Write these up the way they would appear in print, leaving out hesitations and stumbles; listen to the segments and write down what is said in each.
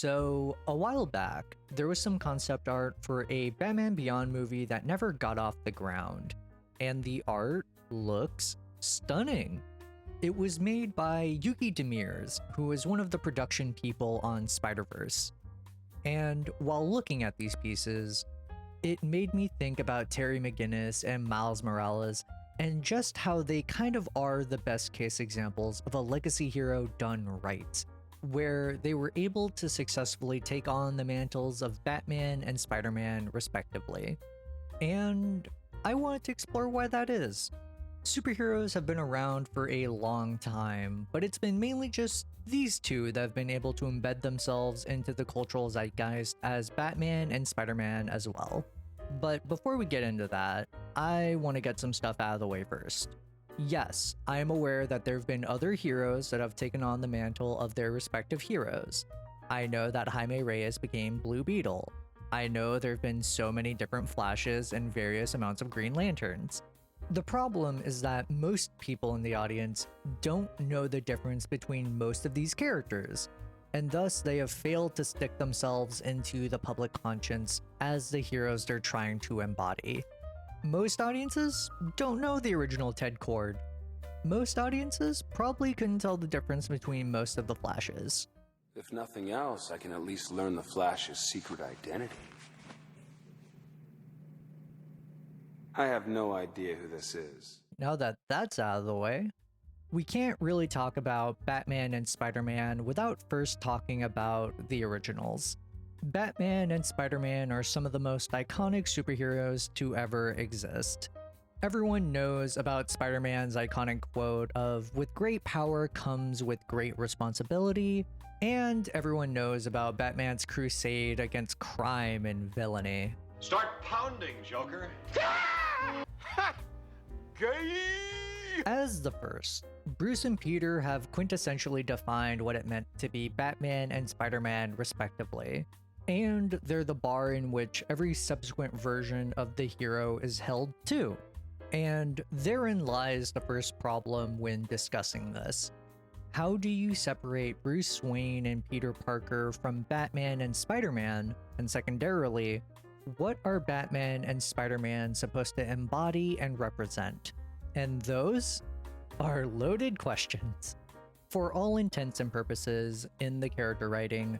So, a while back, there was some concept art for a Batman Beyond movie that never got off the ground, and the art looks stunning. It was made by Yuki Demirs, who is one of the production people on Spider-Verse. And while looking at these pieces, it made me think about Terry McGinnis and Miles Morales and just how they kind of are the best case examples of a legacy hero done right, where they were able to successfully take on the mantles of Batman and Spider-Man respectively. And I wanted to explore why that is. Superheroes have been around for a long time, but it's been mainly just these two that have been able to embed themselves into the cultural zeitgeist as Batman and Spider-Man as well. But before we get into that, I want to get some stuff out of the way first. Yes, I am aware that there have been other heroes that have taken on the mantle of their respective heroes. I know that Jaime Reyes became Blue Beetle. I know there have been so many different Flashes and various amounts of Green Lanterns. The problem is that most people in the audience don't know the difference between most of these characters, and thus they have failed to stick themselves into the public conscience as the heroes they're trying to embody. Most audiences don't know the original Ted Kord. Most audiences probably couldn't tell the difference between most of the Flashes. If nothing else, I can at least learn the Flash's secret identity. I have no idea who this is. Now that that's out of the way, we can't really talk about Batman and Spider-Man without first talking about the originals. Batman and Spider-Man are some of the most iconic superheroes to ever exist. Everyone knows about Spider-Man's iconic quote of, "With great power comes with great responsibility," and everyone knows about Batman's crusade against crime and villainy. Start pounding, Joker. As the first, Bruce and Peter have quintessentially defined what it meant to be Batman and Spider-Man respectively, and they're the bar in which every subsequent version of the hero is held to. And therein lies the first problem when discussing this. How do you separate Bruce Wayne and Peter Parker from Batman and Spider-Man, and secondarily, what are Batman and Spider-Man supposed to embody and represent? And those are loaded questions. For all intents and purposes, in the character writing,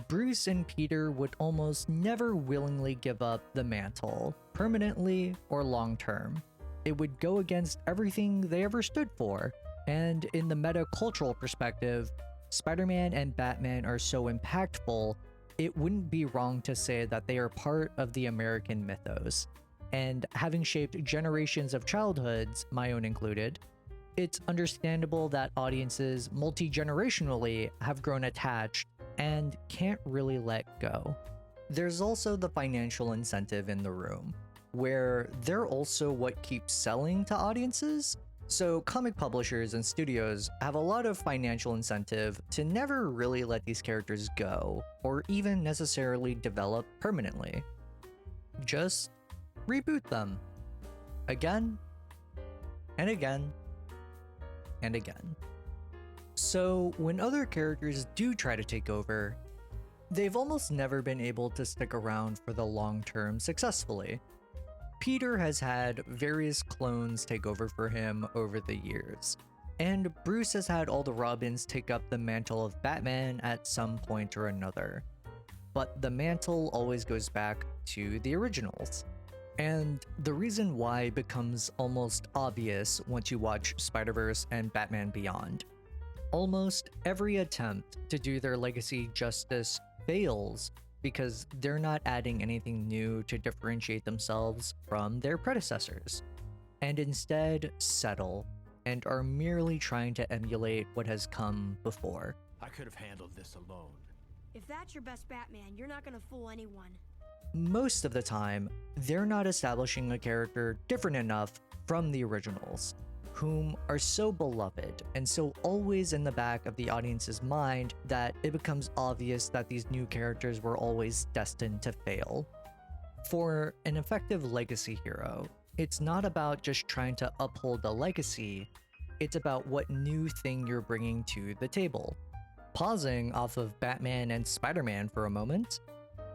Bruce and Peter would almost never willingly give up the mantle, permanently or long-term. It would go against everything they ever stood for, and in the meta-cultural perspective, Spider-Man and Batman are so impactful, it wouldn't be wrong to say that they are part of the American mythos. And having shaped generations of childhoods, my own included, it's understandable that audiences multi-generationally have grown attached and can't really let go. There's also the financial incentive in the room, where they're also what keeps selling to audiences. So comic publishers and studios have a lot of financial incentive to never really let these characters go, or even necessarily develop permanently. Just reboot them. Again, and again, and again. So when other characters do try to take over, they've almost never been able to stick around for the long term successfully. Peter has had various clones take over for him over the years, and Bruce has had all the Robins take up the mantle of Batman at some point or another. But the mantle always goes back to the originals. And the reason why becomes almost obvious once you watch Spider-Verse and Batman Beyond. Almost every attempt to do their legacy justice fails because they're not adding anything new to differentiate themselves from their predecessors, and instead settle and are merely trying to emulate what has come before. I could have handled this alone. If that's your best Batman, you're not gonna fool anyone. Most of the time, they're not establishing a character different enough from the originals, whom are so beloved and so always in the back of the audience's mind that it becomes obvious that these new characters were always destined to fail. For an effective legacy hero, it's not about just trying to uphold a legacy, it's about what new thing you're bringing to the table. Pausing off of Batman and Spider-Man for a moment,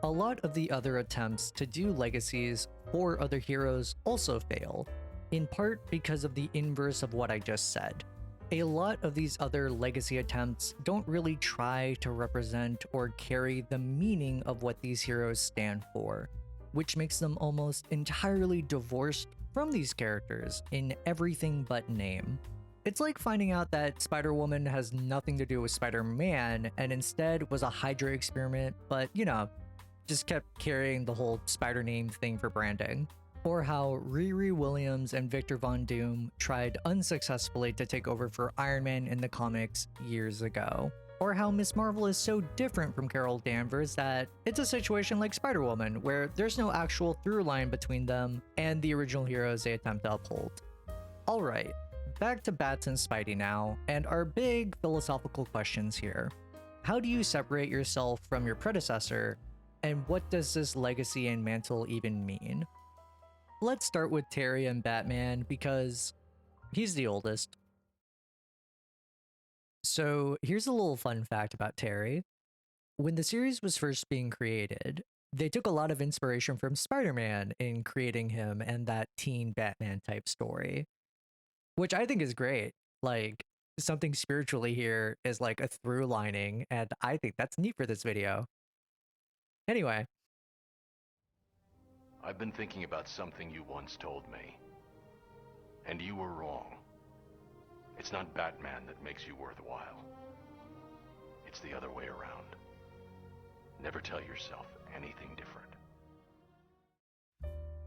a lot of the other attempts to do legacies for other heroes also fail, in part because of the inverse of what I just said. A lot of these other legacy attempts don't really try to represent or carry the meaning of what these heroes stand for, which makes them almost entirely divorced from these characters in everything but name. It's like finding out that Spider-Woman has nothing to do with Spider-Man and instead was a Hydra experiment, but just kept carrying the whole Spider name thing for branding. Or how Riri Williams and Victor Von Doom tried unsuccessfully to take over for Iron Man in the comics years ago. Or how Miss Marvel is so different from Carol Danvers that it's a situation like Spider-Woman, where there's no actual through line between them and the original heroes they attempt to uphold. Alright, back to Bats and Spidey now, and our big philosophical questions here. How do you separate yourself from your predecessor, and what does this legacy and mantle even mean? Let's start with Terry and Batman because he's the oldest. So here's a little fun fact about Terry. When the series was first being created, they took a lot of inspiration from Spider-Man in creating him and that teen Batman type story, which I think is great. Like, something spiritually here is like a through lining, and I think that's neat for this video. Anyway. I've been thinking about something you once told me. And you were wrong. It's not Batman that makes you worthwhile. It's the other way around. Never tell yourself anything different.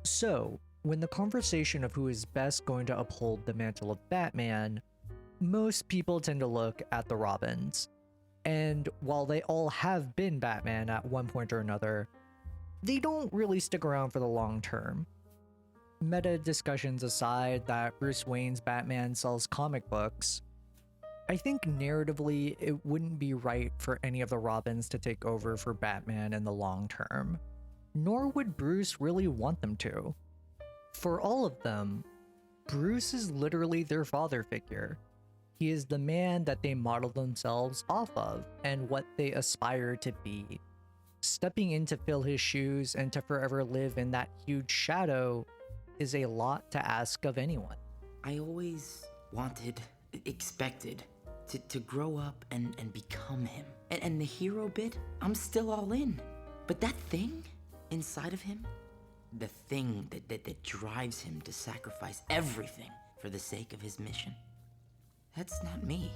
So, when the conversation of who is best going to uphold the mantle of Batman, most people tend to look at the Robins. And while they all have been Batman at one point or another, they don't really stick around for the long term. Meta discussions aside that Bruce Wayne's Batman sells comic books, I think narratively it wouldn't be right for any of the Robins to take over for Batman in the long term, nor would Bruce really want them to. For all of them, Bruce is literally their father figure. He is the man that they model themselves off of and what they aspire to be. Stepping in to fill his shoes and to forever live in that huge shadow is a lot to ask of anyone. I always wanted, expected to grow up and become him. And the hero bit, I'm still all in. But that thing inside of him, the thing that drives him to sacrifice everything for the sake of his mission, that's not me.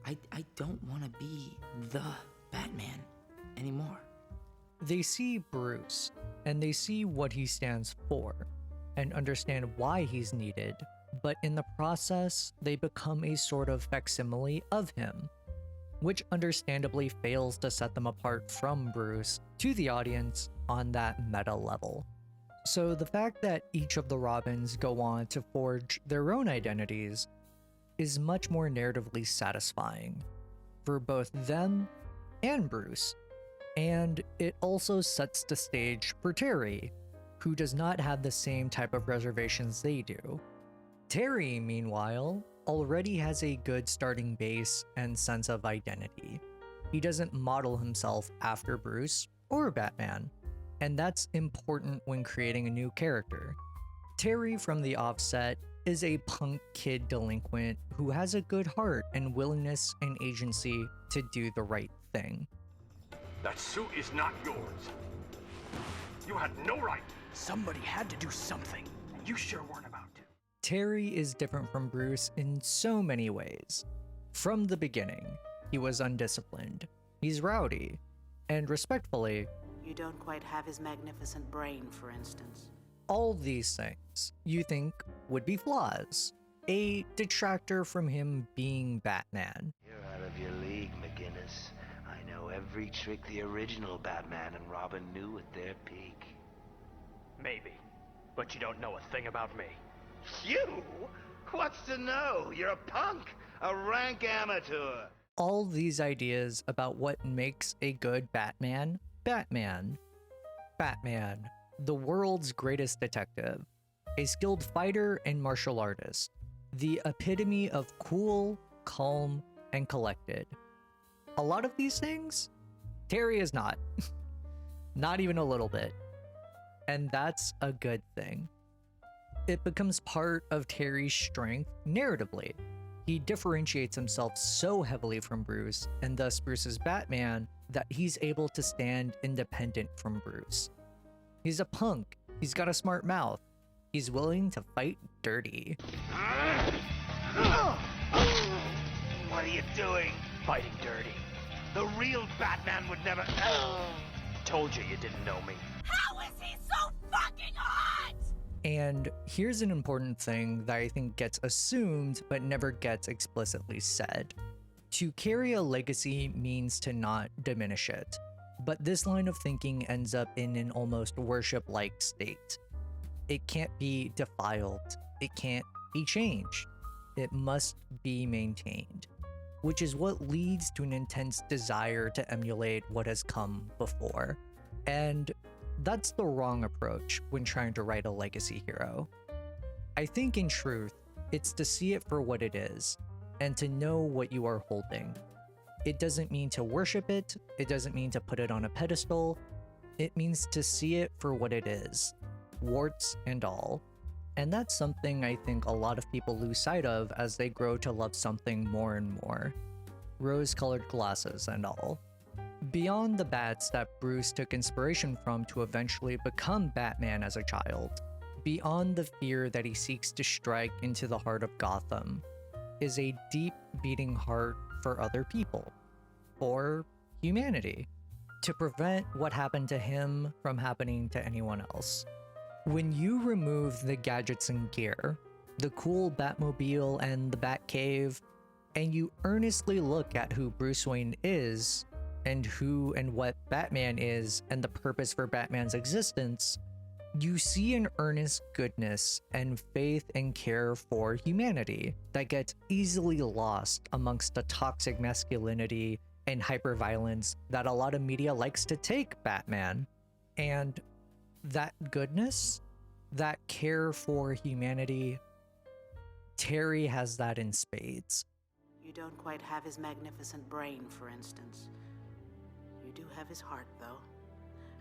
I don't want to be the Batman anymore. They see Bruce, and they see what he stands for, and understand why he's needed, but in the process, they become a sort of facsimile of him, which understandably fails to set them apart from Bruce to the audience on that meta level. So the fact that each of the Robins go on to forge their own identities is much more narratively satisfying for both them and Bruce. And it also sets the stage for Terry, who does not have the same type of reservations they do. Terry, meanwhile, already has a good starting base and sense of identity. He doesn't model himself after Bruce or Batman, and that's important when creating a new character. Terry from the offset is a punk kid delinquent who has a good heart and willingness and agency to do the right thing. That suit is not yours. You had no right. Somebody had to do something, and you sure weren't about to. Terry is different from Bruce in so many ways. From the beginning, he was undisciplined, he's rowdy, and respectfully, You don't quite have his magnificent brain, for instance. all these things you think would be flaws, a detractor from him being Batman. You're out of your league, McGinnis. I know every trick the original Batman and Robin knew at their peak. Maybe. But you don't know a thing about me. You? What's to know? You're a punk, a rank amateur. All these ideas about what makes a good Batman, Batman, the world's greatest detective, a skilled fighter and martial artist, the epitome of cool, calm, and collected. a lot of these things, Terry is not. Not even a little bit. And that's a good thing. It becomes part of Terry's strength narratively. He differentiates himself so heavily from Bruce, and thus Bruce's Batman, that he's able to stand independent from Bruce. He's a punk. He's got a smart mouth. He's willing to fight dirty. What are you doing? Fighting dirty. The real Batman would never... Told you you didn't know me. How is he so fucking hot? And here's an important thing that I think gets assumed but never gets explicitly said. To carry a legacy means to not diminish it, but this line of thinking ends up in an almost worship-like state. It can't be defiled. It can't be changed. It must be maintained, which is what leads to an intense desire to emulate what has come before. And that's the wrong approach when trying to write a legacy hero. I think in truth, it's to see it for what it is, and to know what you are holding. It doesn't mean to worship it, it doesn't mean to put it on a pedestal, it means to see it for what it is, warts and all. And that's something I think a lot of people lose sight of as they grow to love something more and more. Rose-colored glasses and all. Beyond the bats that Bruce took inspiration from to eventually become Batman as a child, beyond the fear that he seeks to strike into the heart of Gotham, is a deep beating heart for other people, for humanity, to prevent what happened to him from happening to anyone else. When you remove the gadgets and gear, the cool Batmobile and the Batcave, and you earnestly look at who Bruce Wayne is, and who and what Batman is, and the purpose for Batman's existence, you see an earnest goodness and faith and care for humanity that gets easily lost amongst the toxic masculinity and hyperviolence that a lot of media likes to take Batman. And that goodness, that care for humanity, Terry has that in spades. You don't quite have his magnificent brain, for instance. You do have his heart, though.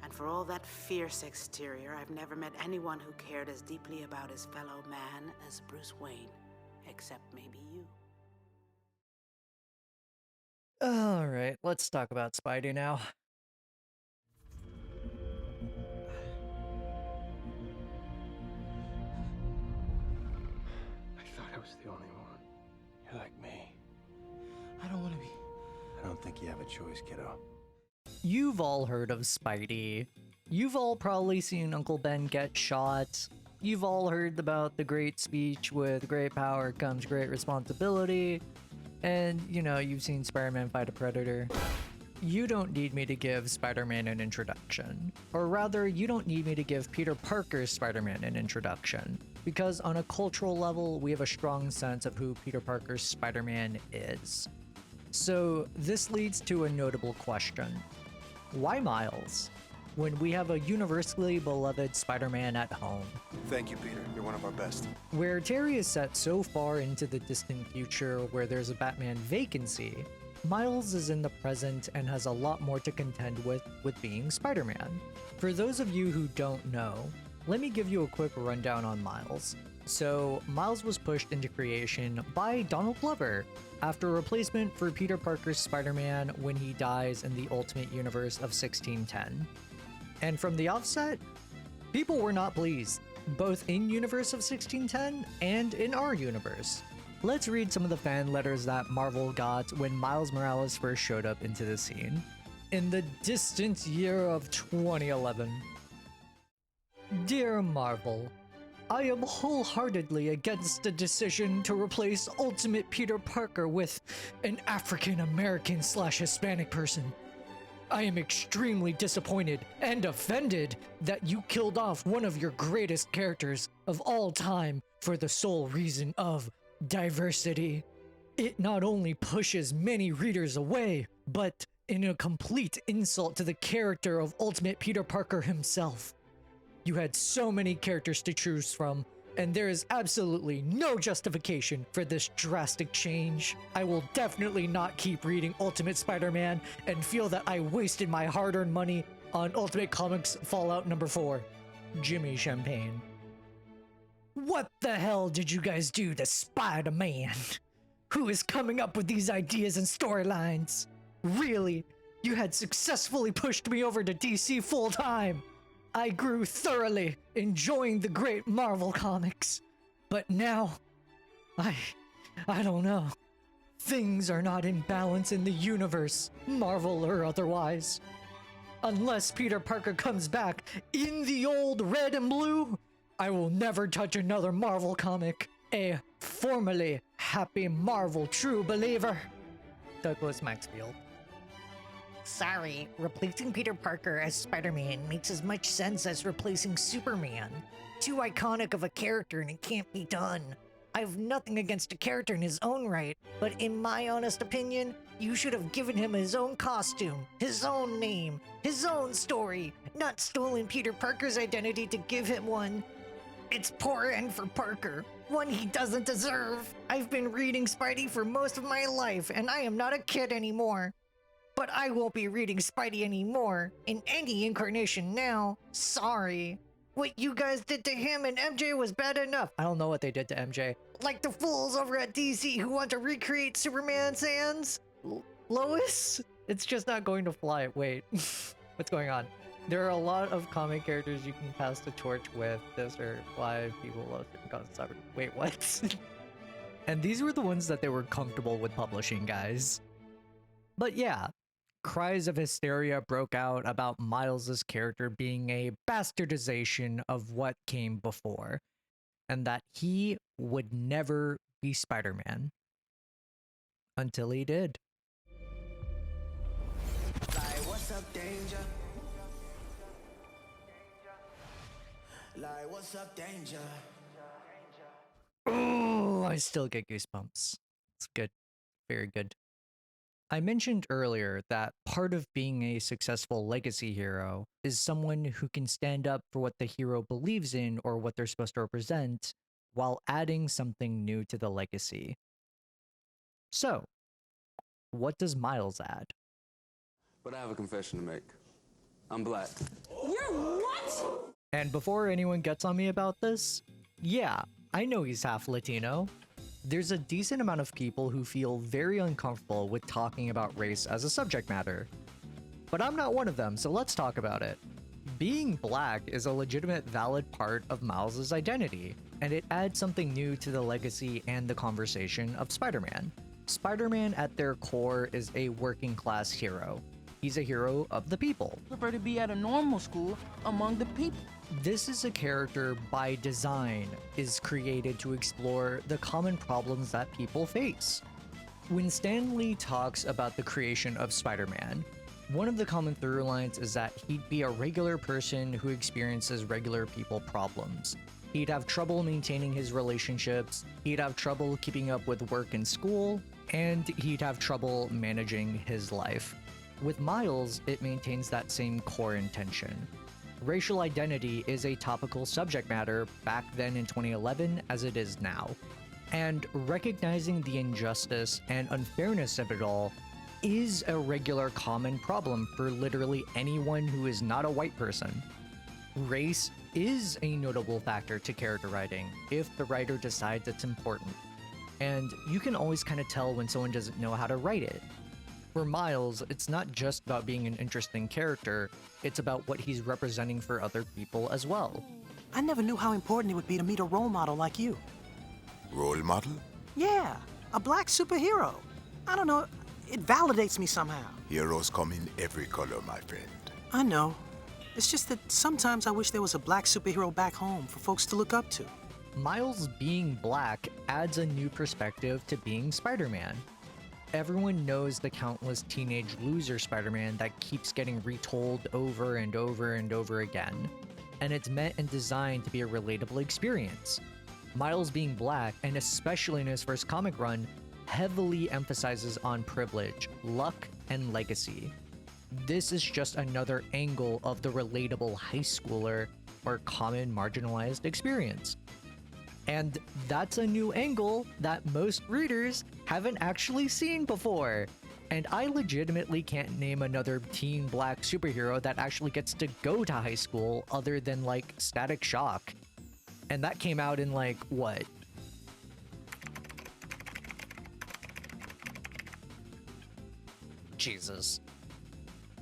And for all that fierce exterior, I've never met anyone who cared as deeply about his fellow man as Bruce Wayne. Except maybe you. Alright, let's talk about Spidey now. I thought I was the only one. You're like me. I don't want to be. I don't think you have a choice, kiddo. You've all heard of Spidey. You've all probably seen Uncle Ben get shot. You've all heard about the great speech with great power comes great responsibility. And, you know, you've seen Spider-Man fight a predator. You don't need me to give Spider-Man an introduction. Or rather, you don't need me to give Peter Parker's Spider-Man an introduction. Because on a cultural level, we have a strong sense of who Peter Parker's Spider-Man is. So this leads to a notable question. Why Miles, when we have a universally beloved Spider-Man at home? Thank you, Peter. You're one of our best. Where Terry is set so far into the distant future where there's a Batman vacancy, Miles is in the present and has a lot more to contend with being Spider-Man. For those of you who don't know, let me give you a quick rundown on Miles. So, Miles was pushed into creation by Donald Glover after a replacement for Peter Parker's Spider-Man when he dies in the Ultimate Universe of 1610. And from the offset, people were not pleased, both in Universe of 1610 and in our universe. Let's read some of the fan letters that Marvel got when Miles Morales first showed up into the scene. In the distant year of 2011. Dear Marvel, I am wholeheartedly against the decision to replace Ultimate Peter Parker with an African-American/Hispanic person. I am extremely disappointed and offended that you killed off one of your greatest characters of all time for the sole reason of diversity. It not only pushes many readers away, but in a complete insult to the character of Ultimate Peter Parker himself. You had so many characters to choose from, and there is absolutely no justification for this drastic change. I will definitely not keep reading Ultimate Spider-Man and feel that I wasted my hard-earned money on Ultimate Comics Fallout number 4. Jimmy Champagne. What the hell did you guys do to Spider-Man? Who is coming up with these ideas and storylines? Really? You had successfully pushed me over to DC full-time. I grew thoroughly, enjoying the great Marvel comics. But now, I don't know. Things are not in balance in the universe, Marvel or otherwise. Unless Peter Parker comes back in the old red and blue, I will never touch another Marvel comic. A formerly happy Marvel true believer. Douglas Maxfield. Sorry, replacing Peter Parker as Spider-Man makes as much sense as replacing Superman. Too iconic of a character and it can't be done. I have nothing against a character in his own right, but in my honest opinion, you should have given him his own costume, his own name, his own story, not stolen Peter Parker's identity to give him one. It's poor end for Parker, one he doesn't deserve. I've been reading Spidey for most of my life, and I am not a kid anymore. But I won't be reading Spidey anymore, in any incarnation now. Sorry. What you guys did to him and MJ was bad enough. I don't know what they did to MJ. Like the fools over at DC who want to recreate Superman sans Lois? It's just not going to fly. Wait, what's going on? There are a lot of comic characters you can pass the torch with. Those are why people love certain concepts. Wait, what? And these were the ones that they were comfortable with publishing, guys. But yeah, cries of hysteria broke out about Miles' character being a bastardization of what came before, and that he would never be Spider-Man. Until he did. Like, what's up, danger? Like, what's up, danger? Oh, I still get goosebumps. It's good. Very good. I mentioned earlier that part of being a successful legacy hero is someone who can stand up for what the hero believes in or what they're supposed to represent while adding something new to the legacy. So, what does Miles add? But I have a confession to make. I'm black. You're what? And before anyone gets on me about this, yeah, I know he's half Latino. There's a decent amount of people who feel very uncomfortable with talking about race as a subject matter. But I'm not one of them, so let's talk about it. Being black is a legitimate, valid part of Miles' identity, and it adds something new to the legacy and the conversation of Spider-Man. Spider-Man at their core is a working class hero. He's a hero of the people. Prefer to be at a normal school among the people. This is a character by design, is created to explore the common problems that people face. When Stan Lee talks about the creation of Spider-Man, one of the common through lines is that he'd be a regular person who experiences regular people problems. He'd have trouble maintaining his relationships, he'd have trouble keeping up with work and school, and he'd have trouble managing his life. With Miles, it maintains that same core intention. Racial identity is a topical subject matter back then in 2011 as it is now. And recognizing the injustice and unfairness of it all is a regular common problem for literally anyone who is not a white person. Race is a notable factor to character writing if the writer decides it's important. And you can always kind of tell when someone doesn't know how to write it. For Miles, it's not just about being an interesting character, it's about what he's representing for other people as well. I never knew how important it would be to meet a role model like you. Role model? Yeah, a black superhero. I don't know, it validates me somehow. Heroes come in every color, my friend. I know. It's just that sometimes I wish there was a black superhero back home for folks to look up to. Miles being black adds a new perspective to being Spider-Man. Everyone knows the countless teenage loser Spider-Man that keeps getting retold over and over and over again, and it's meant and designed to be a relatable experience. Miles being black, and especially in his first comic run, heavily emphasizes on privilege, luck, and legacy. This is just another angle of the relatable high schooler or common marginalized experience. And that's a new angle that most readers haven't actually seen before. And I legitimately can't name another teen black superhero that actually gets to go to high school other than like Static Shock. And that came out in like, what? Jesus.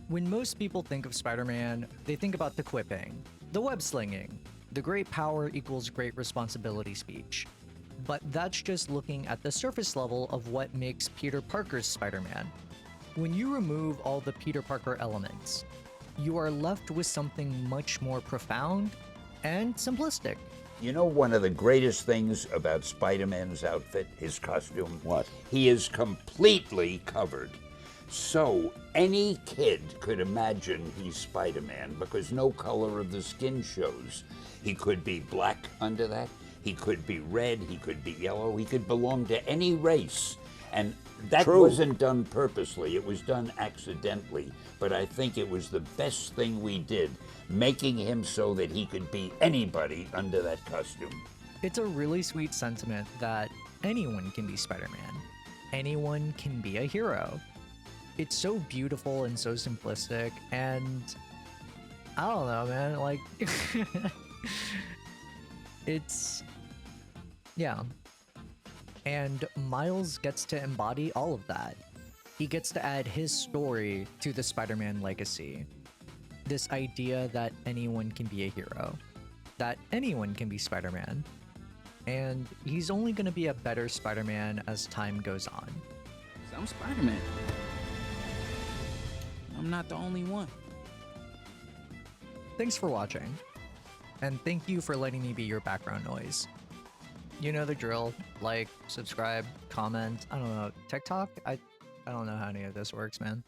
When most people think of Spider-Man, they think about the quipping, the web slinging, the great power equals great responsibility speech. But that's just looking at the surface level of what makes Peter Parker's Spider-Man. When you remove all the Peter Parker elements, you are left with something much more profound and simplistic. You know one of the greatest things about Spider-Man's outfit, his costume? What? He is completely covered. So any kid could imagine he's Spider-Man because no color of the skin shows. He could be black under that, he could be red, he could be yellow, he could belong to any race. And that wasn't done purposely, it was done accidentally. But I think it was the best thing we did, making him so that he could be anybody under that costume. It's a really sweet sentiment that anyone can be Spider-Man. Anyone can be a hero. It's so beautiful and so simplistic, and I don't know, man, like, yeah. And Miles gets to embody all of that. He gets to add his story to the Spider-Man legacy. This idea that anyone can be a hero, that anyone can be Spider-Man, and he's only gonna be a better Spider-Man as time goes on. I'm Spider-Man. I'm not the only one. Thanks for watching, and thank you for letting me be your background noise. You know the drill. Like, subscribe, comment. I don't know. TikTok? I don't know how any of this works, man.